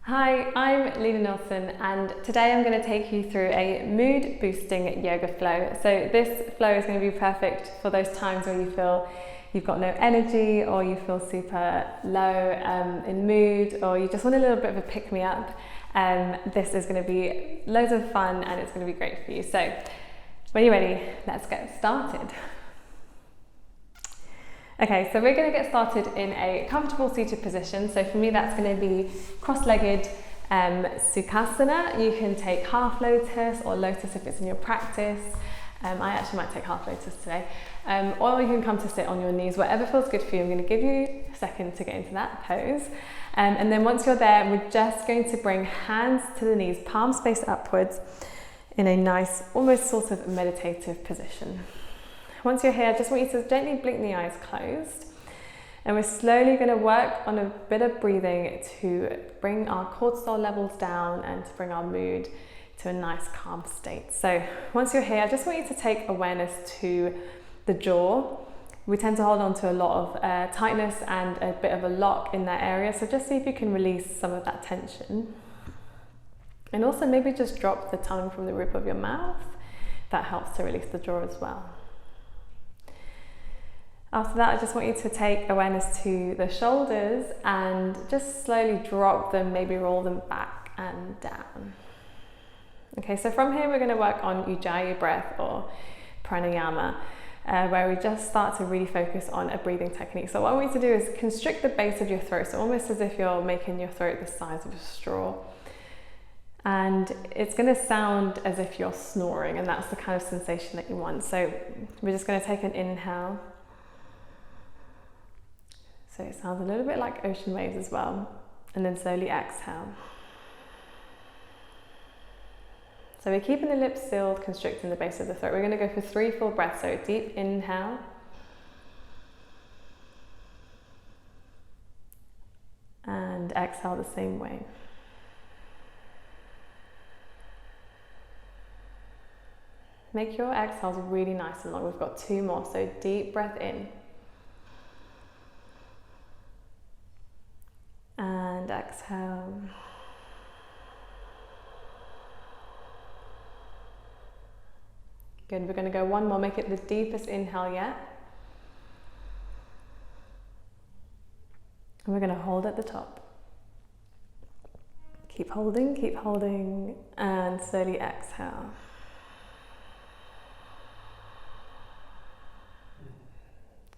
Hi, I'm Lina Nielsen and today I'm going to take you through a mood boosting yoga flow. So this flow is going to be perfect for those times where you feel you've got no energy or you feel super low in mood, or you just want a little bit of a pick me up. This is going to be loads of fun and it's going to be great for you. So when you're ready, let's get started. Okay, so we're going to get started in a comfortable seated position. So for me, that's going to be cross-legged Sukhasana. You can take half lotus or lotus if it's in your practice. I actually might take half lotus today. Or you can come to sit on your knees, whatever feels good for you. I'm going to give you a second to get into that pose. And then once you're there, we're just going to bring hands to the knees, palms face upwards in a nice, almost sort of meditative position. Once you're here, I just want you to gently blink the eyes closed. And we're slowly going to work on a bit of breathing to bring our cortisol levels down and to bring our mood to a nice calm state. So once you're here, I just want you to take awareness to the jaw. We tend to hold on to a lot of tightness and a bit of a lock in that area. So just see if you can release some of that tension. And also maybe just drop the tongue from the roof of your mouth. That helps to release the jaw as well. After that, I just want you to take awareness to the shoulders and just slowly drop them, maybe roll them back and down. Okay, so from here we're going to work on Ujjayi breath or pranayama, where we just start to really focus on a breathing technique. So what I want you to do is constrict the base of your throat, so almost as if you're making your throat the size of a straw. And it's going to sound as if you're snoring, and that's the kind of sensation that you want. So we're just going to take an inhale. So it sounds a little bit like ocean waves as well. And then slowly exhale. So we're keeping the lips sealed, constricting the base of the throat. We're going to go for 3 full breaths. So deep inhale. And exhale the same way. Make your exhales really nice and long. We've got 2 more. So deep breath in. And exhale. Good, we're going to go 1 more, make it the deepest inhale yet. And we're going to hold at the top. Keep holding, and slowly exhale.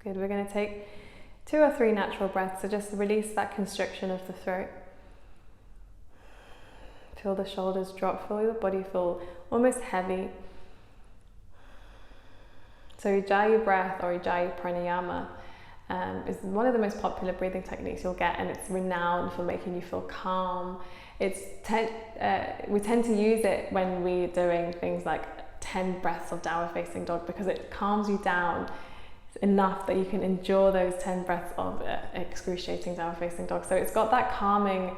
Good, we're going to take 2 or 3 natural breaths, so just release that constriction of the throat. Feel the shoulders drop, feel your body feel almost heavy. So Ujjayi breath or Ujjayi pranayama is one of the most popular breathing techniques you'll get, and it's renowned for making you feel calm. We tend to use it when we're doing things like 10 breaths of downward facing dog, because it calms you down enough that you can endure those 10 breaths of excruciating downward facing dog. So it's got that calming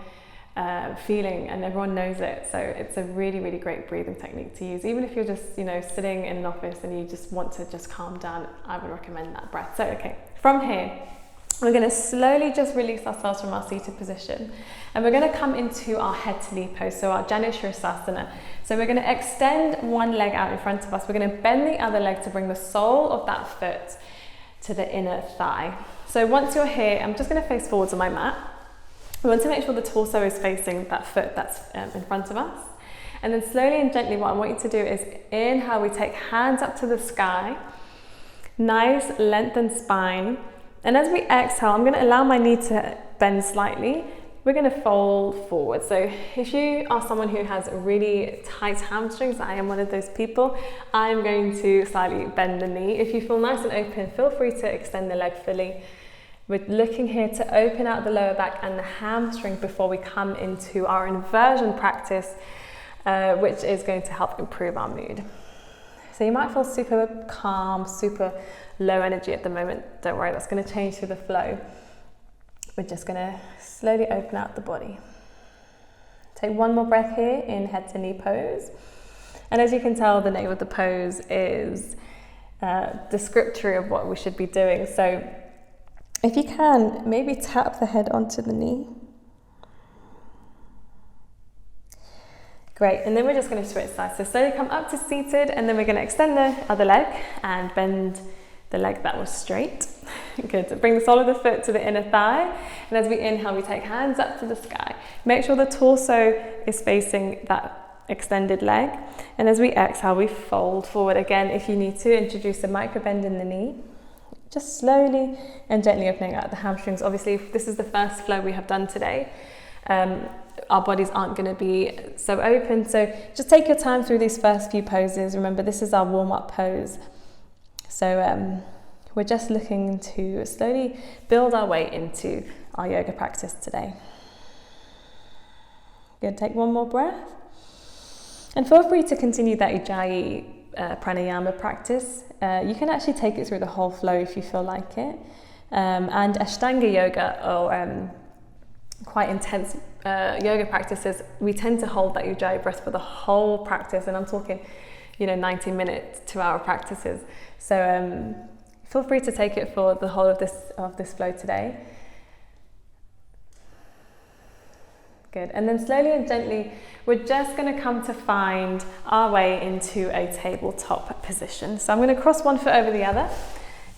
feeling, and everyone knows it. So it's a really, really great breathing technique to use. Even if you're just, sitting in an office and you just want to just calm down, I would recommend that breath. So, okay, from here, we're going to slowly just release ourselves from our seated position. And we're going to come into our head to knee pose, so our Jennis. So we're going to extend one leg out in front of us. We're going to bend the other leg to bring the sole of that foot to the inner thigh. So once you're here, I'm just going to face forwards on my mat. We want to make sure the torso is facing that foot that's in front of us. And then slowly and gently, what I want you to do is inhale, we take hands up to the sky. Nice lengthened spine. And as we exhale, I'm going to allow my knee to bend slightly. We're going to fold forward. So if you are someone who has really tight hamstrings, I am one of those people, I'm going to slightly bend the knee. If you feel nice and open, feel free to extend the leg fully. We're looking here to open out the lower back and the hamstring before we come into our inversion practice, which is going to help improve our mood. So you might feel super calm, super low energy at the moment. Don't worry, that's going to change through the flow. We're just going to slowly open out the body. Take 1 more breath here in head to knee pose. And as you can tell, the name of the pose is descriptory of what we should be doing. So if you can, maybe tap the head onto the knee. Great, and then we're just going to switch sides. So slowly come up to seated, and then we're going to extend the other leg and bend the leg that was straight. Good, so bring the sole of the foot to the inner thigh, and as we inhale, we take hands up to the sky. Make sure the torso is facing that extended leg, and as we exhale, we fold forward again. If you need to, introduce a micro bend in the knee, just slowly and gently opening out the hamstrings. Obviously, if this is the first flow we have done today, our bodies aren't going to be so open, so just take your time through these first few poses. Remember, this is our warm-up pose, so we're just looking to slowly build our way into our yoga practice today. Good, take one more breath, and feel free to continue that Ujjayi pranayama practice. You can actually take it through the whole flow if you feel like it, and Ashtanga yoga, or quite intense yoga practices, we tend to hold that Ujjayi breath for the whole practice, and I'm talking 90-minute, 2-hour practices. So feel free to take it for the whole of this flow today. Good, and then slowly and gently, we're just going to come to find our way into a tabletop position. So I'm going to cross one foot over the other,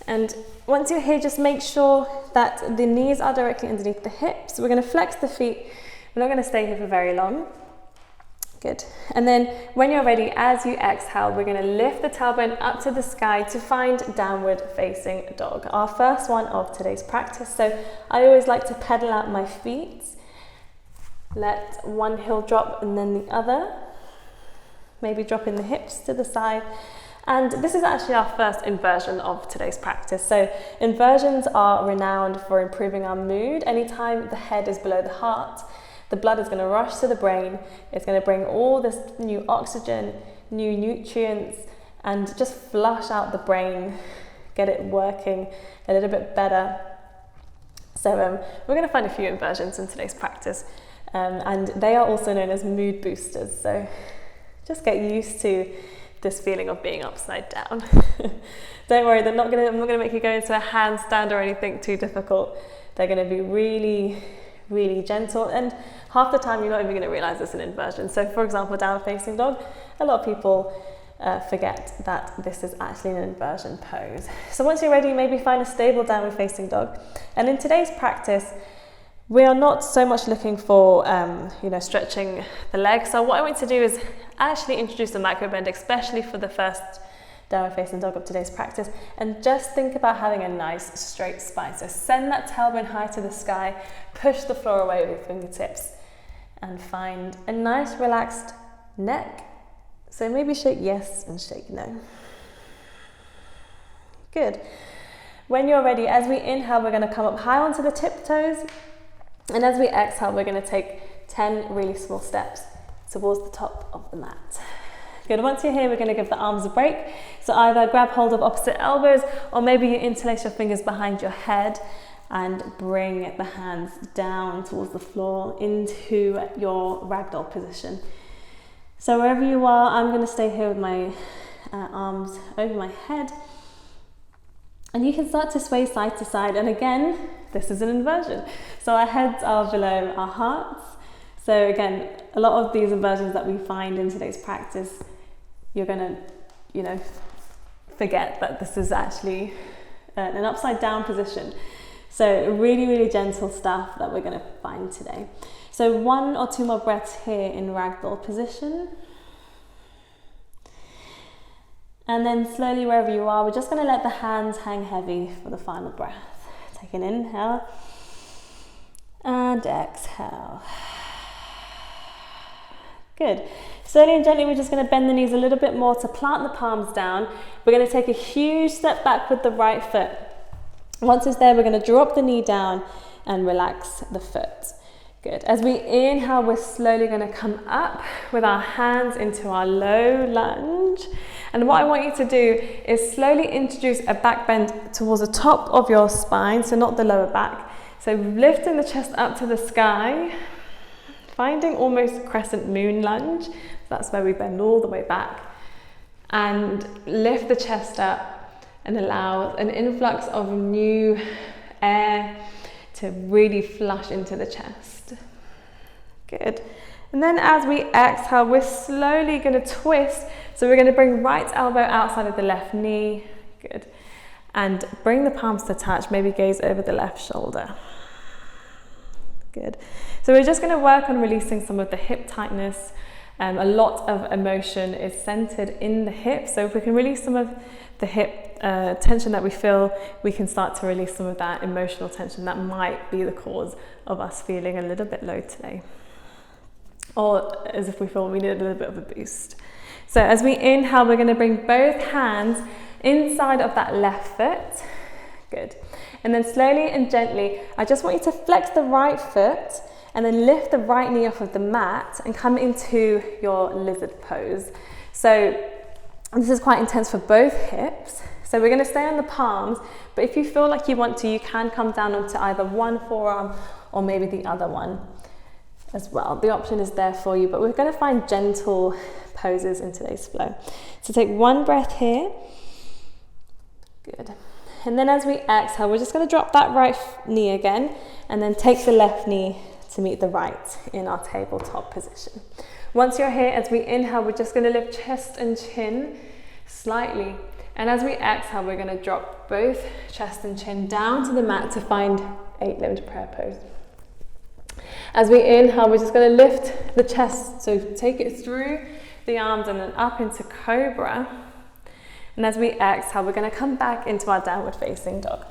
and once you're here, just make sure that the knees are directly underneath the hips. We're going to flex the feet. We're not going to stay here for very long. Good. And then when you're ready, as you exhale, we're going to lift the tailbone up to the sky to find downward facing dog, our first one of today's practice. So I always like to pedal out my feet. Let one heel drop and then the other. Maybe dropping the hips to the side. And this is actually our first inversion of today's practice. So inversions are renowned for improving our mood. Anytime the head is below the heart, the blood is going to rush to the brain. It's going to bring all this new oxygen, new nutrients, and just flush out the brain, get it working a little bit better. So we're going to find a few inversions in today's practice, and they are also known as mood boosters. So just get used to this feeling of being upside down. Don't worry, I'm not gonna make you go into a handstand or anything too difficult. They're gonna be really, really gentle, and half the time you're not even gonna realize it's an inversion. So for example, downward facing dog, a lot of people forget that this is actually an inversion pose. So once you're ready, maybe find a stable downward facing dog. And in today's practice, we are not so much looking for, stretching the legs. So what I want to do is actually introduce a micro bend, especially for the first downward facing dog of today's practice. And just think about having a nice straight spine. So send that tailbone high to the sky, push the floor away with your fingertips, and find a nice relaxed neck. So maybe shake yes and shake no. Good. When you're ready, as we inhale, we're going to come up high onto the tiptoes. And as we exhale, we're going to take 10 really small steps towards the top of the mat. Good, once you're here, we're going to give the arms a break. So either grab hold of opposite elbows, or maybe you interlace your fingers behind your head and bring the hands down towards the floor into your ragdoll position. So wherever you are, I'm going to stay here with my arms over my head. And you can start to sway side to side. And again, this is an inversion. So our heads are below our hearts. So again, a lot of these inversions that we find in today's practice, you're going to, forget that this is actually an upside down position. So really, really gentle stuff that we're going to find today. So 1 or 2 more breaths here in ragdoll position. And then slowly, wherever you are, we're just going to let the hands hang heavy for the final breath. Take an inhale and exhale. Good. Slowly and gently, we're just going to bend the knees a little bit more to plant the palms down. We're going to take a huge step back with the right foot. Once it's there, we're going to drop the knee down and relax the foot. Good. As we inhale, we're slowly going to come up with our hands into our low lunge. And what I want you to do is slowly introduce a back bend towards the top of your spine, so not the lower back. So lifting the chest up to the sky, finding almost crescent moon lunge. That's where we bend all the way back. And lift the chest up and allow an influx of new air to really flush into the chest. Good. And then as we exhale, we're slowly going to twist. So we're going to bring right elbow outside of the left knee. Good. And bring the palms to touch, maybe gaze over the left shoulder. Good. So we're just going to work on releasing some of the hip tightness. A lot of emotion is centered in the hips. So if we can release some of the hip tension that we feel, we can start to release some of that emotional tension that might be the cause of us feeling a little bit low today. Or as if we feel we need a little bit of a boost. So as we inhale, we're going to bring both hands inside of that left foot. Good. And then slowly and gently, I just want you to flex the right foot and then lift the right knee off of the mat and come into your lizard pose. So this is quite intense for both hips. So we're going to stay on the palms, but if you feel like you want to, you can come down onto either one forearm or maybe the other one as well. The option is there for you, but we're going to find gentle poses in today's flow. So take one breath here. Good. And then as we exhale, we're just going to drop that right knee again and then take the left knee to meet the right in our tabletop position. Once you're here, as we inhale, we're just going to lift chest and chin slightly. And as we exhale, we're going to drop both chest and chin down to the mat to find 8-limbed prayer pose. As we inhale, we're just going to lift the chest, so take it through the arms and then up into cobra. And as we exhale, we're going to come back into our downward facing dog.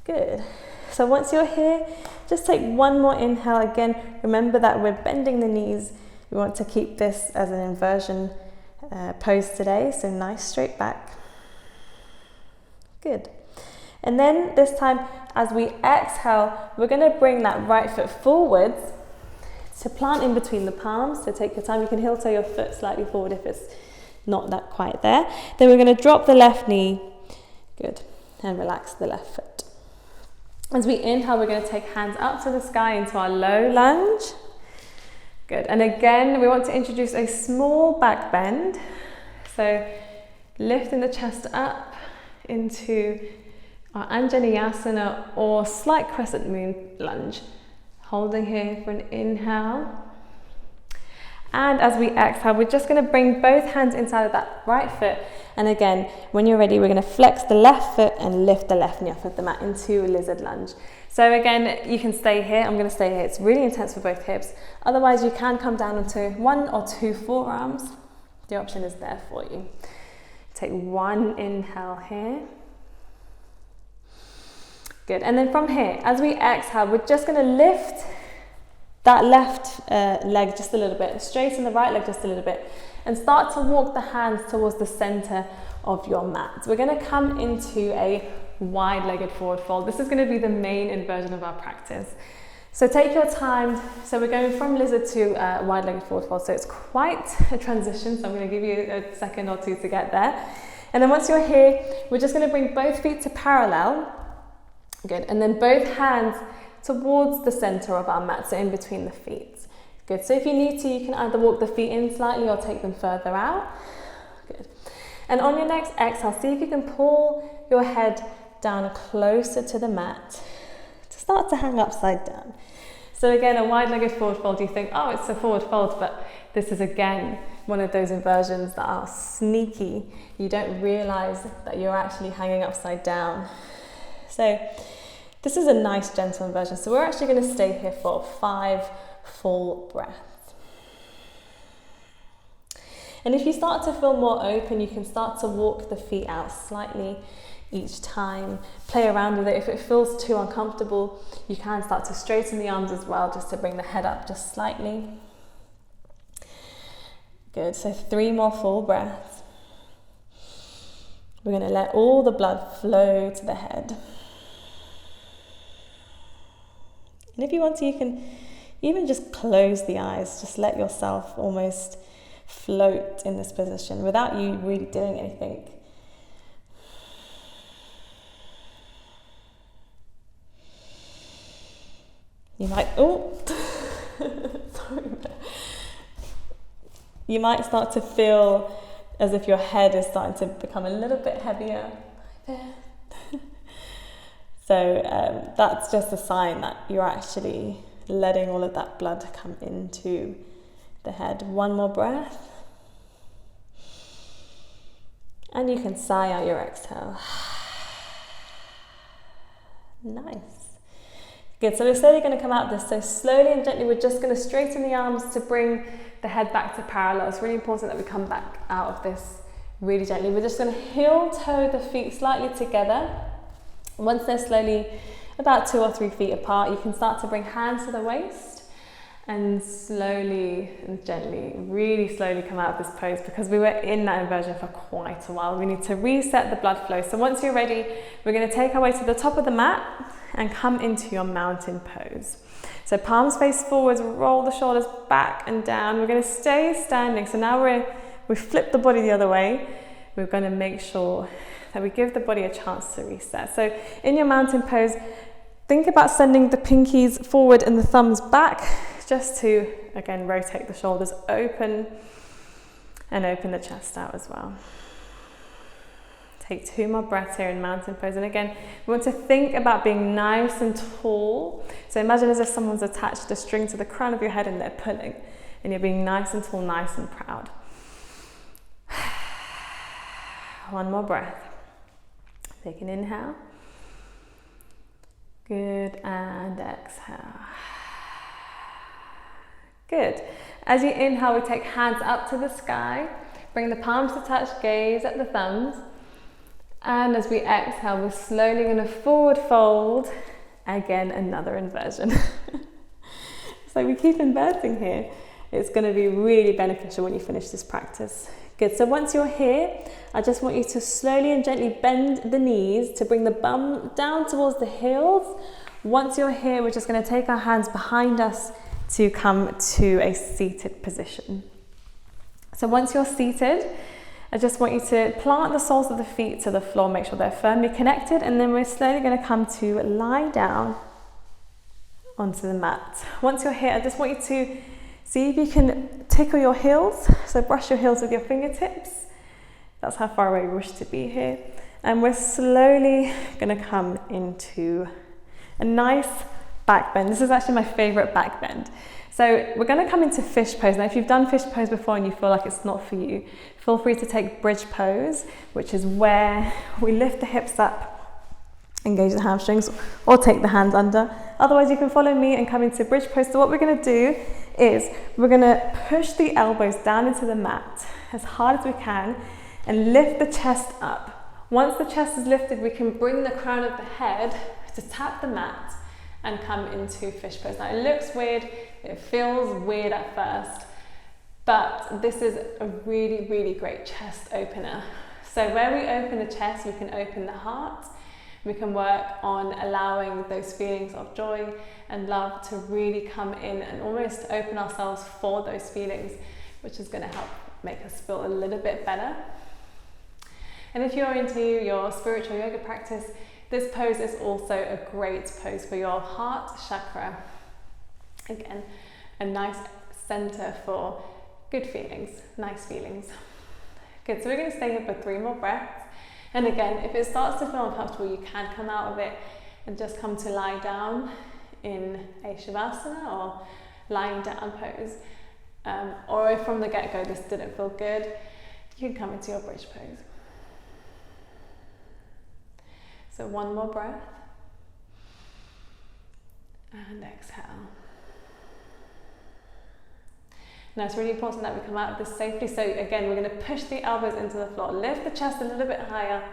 Good. So once you're here, just take one more inhale. Again, remember that we're bending the knees. We want to keep this as an inversion pose today, so nice straight back. Good. And then this time, as we exhale, we're going to bring that right foot forwards to plant in between the palms. So take your time. You can heel toe your foot slightly forward if it's not that quite there. Then we're going to drop the left knee. Good. And relax the left foot. As we inhale, we're going to take hands up to the sky into our low lunge. Good. And again, we want to introduce a small back bend. So lifting the chest up into our Anjaneyasana or slight crescent moon lunge. Holding here for an inhale. And as we exhale, we're just going to bring both hands inside of that right foot. And again, when you're ready, we're going to flex the left foot and lift the left knee off of the mat into a lizard lunge. So again, you can stay here. I'm going to stay here. It's really intense for both hips. Otherwise, you can come down onto one or two forearms. The option is there for you. Take one inhale here. Good. And then from here, as we exhale, we're just going to lift that left leg just a little bit, straighten the right leg just a little bit, and start to walk the hands towards the center of your mat. We're going to come into a wide-legged forward fold. This is going to be the main inversion of our practice. So take your time. So we're going from lizard to wide-legged forward fold. So it's quite a transition. So I'm going to give you a second or two to get there. And then once you're here, we're just going to bring both feet to parallel. Good. And then both hands towards the center of our mat, so in between the feet. Good. So if you need to, you can either walk the feet in slightly or take them further out. Good. And on your next exhale, see if you can pull your head down closer to the mat to start to hang upside down. So again, a wide-legged forward fold, you think, oh, it's a forward fold, but this is again one of those inversions that are sneaky. You don't realize that you're actually hanging upside down. So this is a nice gentle inversion. So we're actually going to stay here for 5 full breaths. And if you start to feel more open, you can start to walk the feet out slightly each time. Play around with it. If it feels too uncomfortable, you can start to straighten the arms as well, just to bring the head up just slightly. Good. So 3 more full breaths. We're going to let all the blood flow to the head. And if you want to, you can even just close the eyes. Just let yourself almost float in this position without you really doing anything. You might, sorry. You might start to feel as if your head is starting to become a little bit heavier. So that's just a sign that you're actually letting all of that blood come into the head. One more breath. And you can sigh out your exhale. Nice. Good, so we're slowly going to come out of this. So slowly and gently, we're just going to straighten the arms to bring the head back to parallel. It's really important that we come back out of this really gently. We're just going to heel toe the feet slightly together. Once they're slowly about 2 or 3 feet apart, you can start to bring hands to the waist and slowly and gently, really slowly come out of this pose, because we were in that inversion for quite a while. We need to reset the blood flow. So once you're ready, we're going to take our way to the top of the mat and come into your mountain pose. So palms face forwards, roll the shoulders back and down. We're going to stay standing. So now we flip the body the other way. We're going to make sure that we give the body a chance to reset. So in your mountain pose, think about sending the pinkies forward and the thumbs back, just to, again, rotate the shoulders open and open the chest out as well. Take 2 more breaths here in mountain pose. And again, we want to think about being nice and tall. So imagine as if someone's attached a string to the crown of your head and they're pulling, and you're being nice and tall, nice and proud. One more breath. Take an inhale. Good, and exhale. Good. As you inhale, we take hands up to the sky. Bring the palms to touch, gaze at the thumbs. And as we exhale, we're slowly going to forward fold. Again, another inversion. So we keep inverting here. It's going to be really beneficial when you finish this practice. Good, so once you're here, I just want you to slowly and gently bend the knees to bring the bum down towards the heels. Once you're here, we're just going to take our hands behind us to come to a seated position. So once you're seated, I just want you to plant the soles of the feet to the floor, make sure they're firmly connected, and then we're slowly going to come to lie down onto the mat. Once you're here, I just want you to see if you can tickle your heels, so brush your heels with your fingertips. That's how far away we wish to be here. And we're slowly going to come into a nice back bend. This is actually my favorite back bend. So we're going to come into fish pose. Now if you've done fish pose before and you feel like it's not for you, feel free to take bridge pose, which is where we lift the hips up, engage the hamstrings, or take the hands under. Otherwise you can follow me and come into bridge pose. So what we're going to do is we're going to push the elbows down into the mat as hard as we can and lift the chest up. Once the chest is lifted, we can bring the crown of the head to tap the mat and come into fish pose. Now it looks weird, it feels weird at first, but this is a really, really great chest opener. So where we open the chest, we can open the heart. We can work on allowing those feelings of joy and love to really come in and almost open ourselves for those feelings, which is going to help make us feel a little bit better. And if you're into your spiritual yoga practice, this pose is also a great pose for your heart chakra. Again, a nice center for good feelings, nice feelings. Good, so we're going to stay here for 3 more breaths. And again, if it starts to feel uncomfortable, you can come out of it and just come to lie down in a shavasana or lying down pose. Or if from the get-go this didn't feel good, you can come into your bridge pose. So 1 more breath, and exhale. Now it's really important that we come out of this safely. So again, we're going to push the elbows into the floor, lift the chest a little bit higher,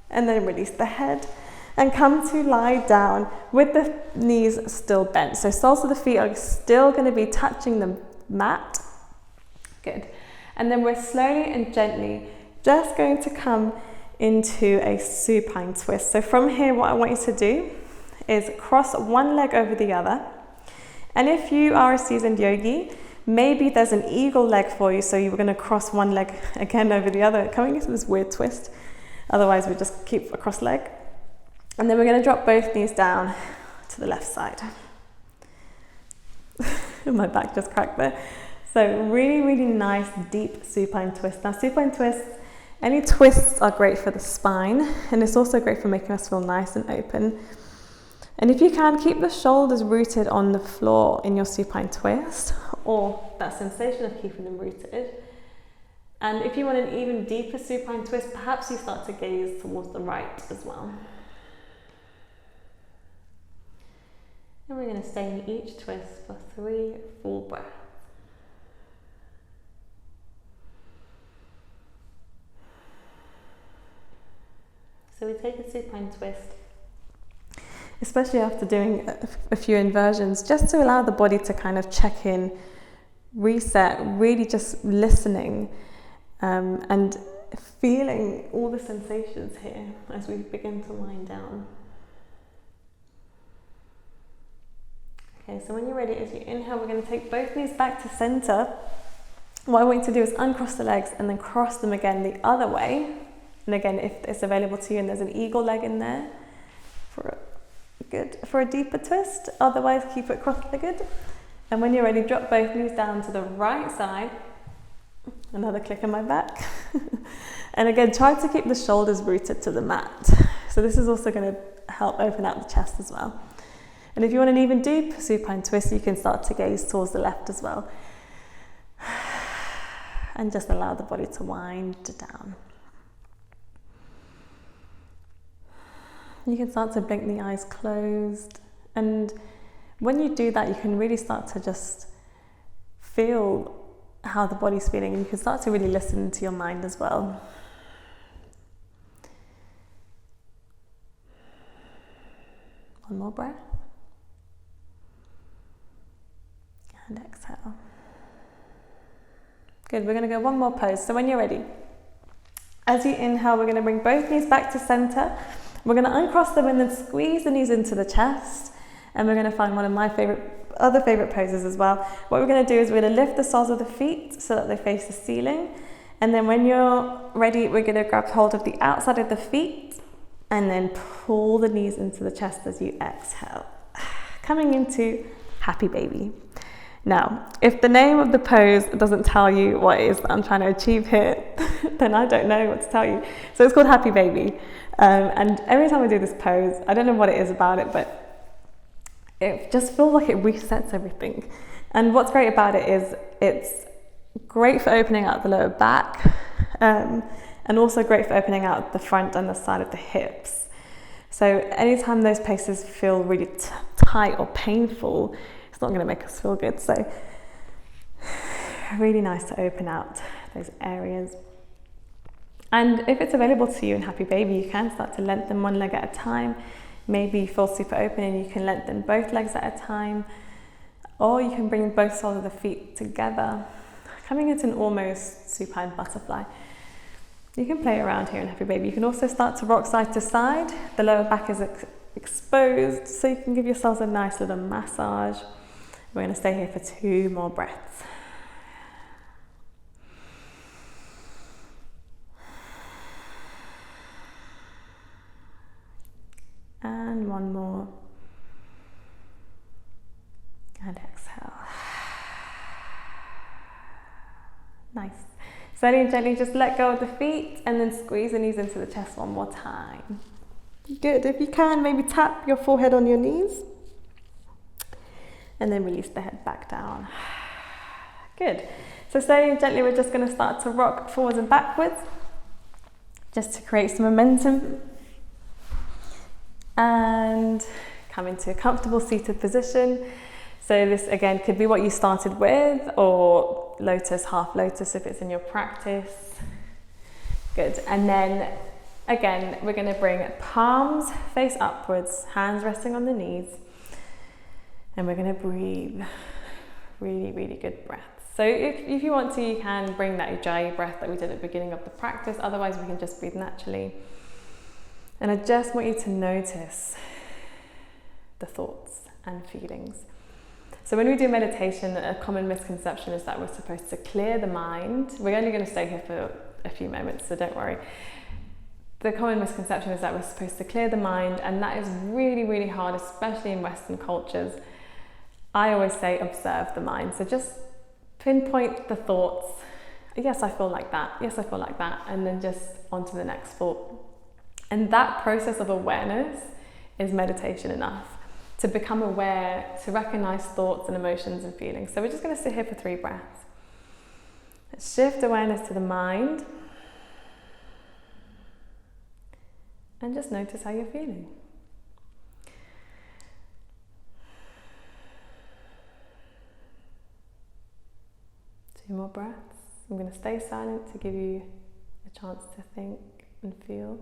and then release the head and come to lie down with the knees still bent. So soles of the feet are still going to be touching the mat. Good. And then we're slowly and gently just going to come into a supine twist. So from here, what I want you to do is cross one leg over the other. And if you are a seasoned yogi, maybe there's an eagle leg for you. So you're going to cross one leg again over the other, coming into this weird twist. Otherwise, we just keep a cross leg. And then we're going to drop both knees down to the left side. My back just cracked there. So really, really nice, deep supine twist. Now, supine twists, any twists are great for the spine, and it's also great for making us feel nice and open. And if you can, keep the shoulders rooted on the floor in your supine twist, or that sensation of keeping them rooted. And if you want an even deeper supine twist, perhaps you start to gaze towards the right as well. And we're going to stay in each twist for 3 full breaths. So we take a supine twist, especially after doing a few inversions, just to allow the body to kind of check in, reset, really just listening and feeling all the sensations here as we begin to wind down. Okay, so when you're ready, as you inhale, we're going to take both knees back to center. What I want you to do is uncross the legs and then cross them again the other way. And again, if it's available to you and there's an eagle leg in there, for a deeper twist. Otherwise, keep it cross-legged. And when you're ready, drop both knees down to the right side. Another click on my back. And again, try to keep the shoulders rooted to the mat. So this is also going to help open out the chest as well. And if you want an even deeper supine twist, you can start to gaze towards the left as well. And just allow the body to wind down. You can start to blink the eyes closed. And when you do that, you can really start to just feel how the body's feeling, and you can start to really listen to your mind as well. One more breath. And exhale. Good, we're going to go one more pose. So when you're ready, as you inhale, we're going to bring both knees back to center. We're going to uncross them and then squeeze the knees into the chest. And we're going to find one of my other favorite poses as well. What we're going to do is we're going to lift the soles of the feet so that they face the ceiling. And then when you're ready, we're going to grab hold of the outside of the feet and then pull the knees into the chest as you exhale. Coming into happy baby. Now, if the name of the pose doesn't tell you what it is that I'm trying to achieve here, then I don't know what to tell you. So it's called happy baby. And every time I do this pose, I don't know what it is about it, but it just feels like it resets everything. And what's great about it is it's great for opening out the lower back, and also great for opening out the front and the side of the hips. So anytime those places feel really tight or painful, it's not going to make us feel good. So really nice to open out those areas. And if it's available to you in happy baby, you can start to lengthen one leg at a time. Maybe you feel super open and you can lengthen both legs at a time, or you can bring both soles of the feet together, coming into an almost supine butterfly. You can play around here in happy baby. You can also start to rock side to side. The lower back is exposed, so you can give yourselves a nice little massage. We're going to stay here for 2 more breaths. And one more. And exhale. Nice. Slowly and gently just let go of the feet and then squeeze the knees into the chest one more time. Good. If you can, maybe tap your forehead on your knees. And then release the head back down. Good. So slowly and gently we're just going to start to rock forwards and backwards, just to create some momentum. And come into a comfortable seated position. So this again could be what you started with, or lotus, half lotus if it's in your practice. Good. And then again, we're going to bring palms face upwards, hands resting on the knees. And we're going to breathe really, really good breaths. So if you want to, you can bring that ujjayi breath that we did at the beginning of the practice. Otherwise, we can just breathe naturally. And I just want you to notice the thoughts and feelings. So when we do meditation, a common misconception is that we're supposed to clear the mind. We're only going to stay here for a few moments, so don't worry. The common misconception is that we're supposed to clear the mind, and that is really, really hard, especially in Western cultures. I always say observe the mind. So just pinpoint the thoughts. Yes, I feel like that. Yes, I feel like that. And then just on to the next thought. And that process of awareness is meditation enough. to become aware, to recognize thoughts and emotions and feelings. So we're just going to sit here for 3 breaths. Let's shift awareness to the mind and just notice how you're feeling. 2 more breaths. I'm going to stay silent to give you a chance to think and feel.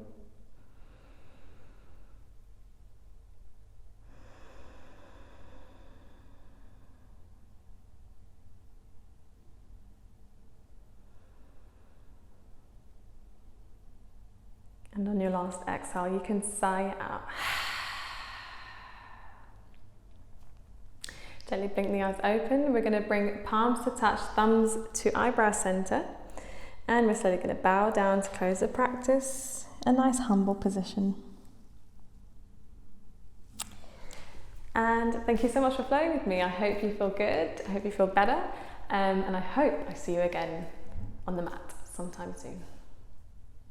And on your last exhale, you can sigh out. Gently blink the eyes open. We're going to bring palms to touch, thumbs to eyebrow center. And we're slowly going to bow down to close the practice. A nice humble position. And thank you so much for flowing with me. I hope you feel good. I hope you feel better. And I hope I see you again on the mat sometime soon.